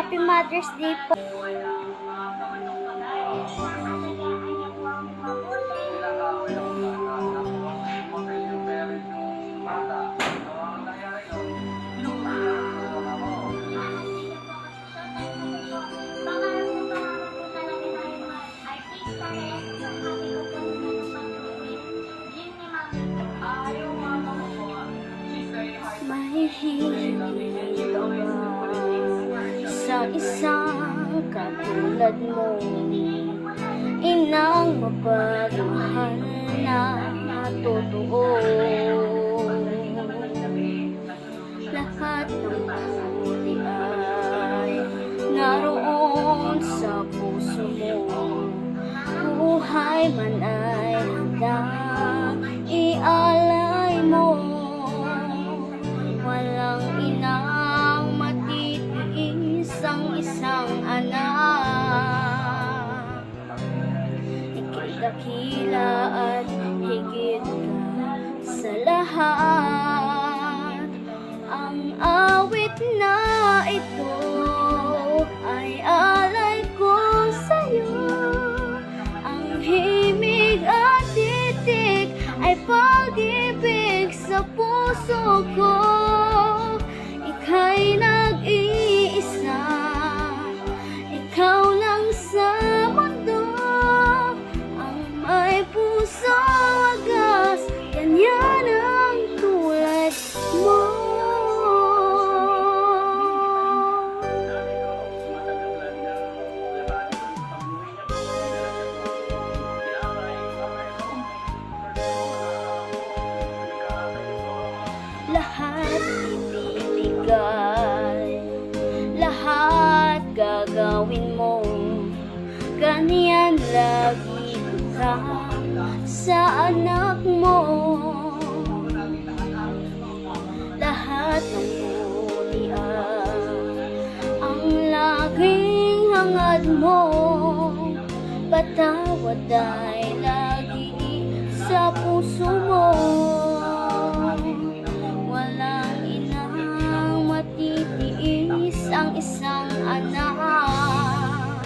Happy Mother's Day po. Mahihilig ka ba sa isang katulad mo, inang mapagmahal na totoo? Lahat ng buti ay naroon sa puso mo, buhay man ay handang ialay mo. Walang inang matitiis ang isang anak. Ika'y dakila at higit ka sa lahat. Ang awit na ito ay alay ko sa'yo. Ang himig at titik ay pag-ibig sa puso ko. Ika'y nag-iisa, ikaw lang sa mundo, ang may puso wagas, ganyan ang tulad mo. Lahat ibibigay, lahat gagawin mo, ganyan lagi ka sa anak mo. Lahat ng bulian ang laging hangad mo, patawad ay lagi sa puso mo. Walang inang matitiis ang isang anak.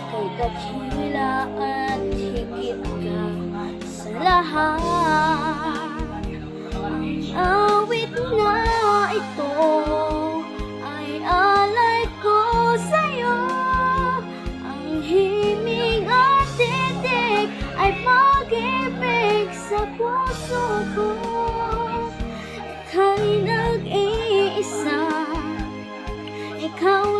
Kay dakila at higit ka sa lahat. Ang awit na ito ay alay ko sa'yo. Ang himig at titik ay pag-ibig sa puso ko. Ika'y nag-iisa, ikaw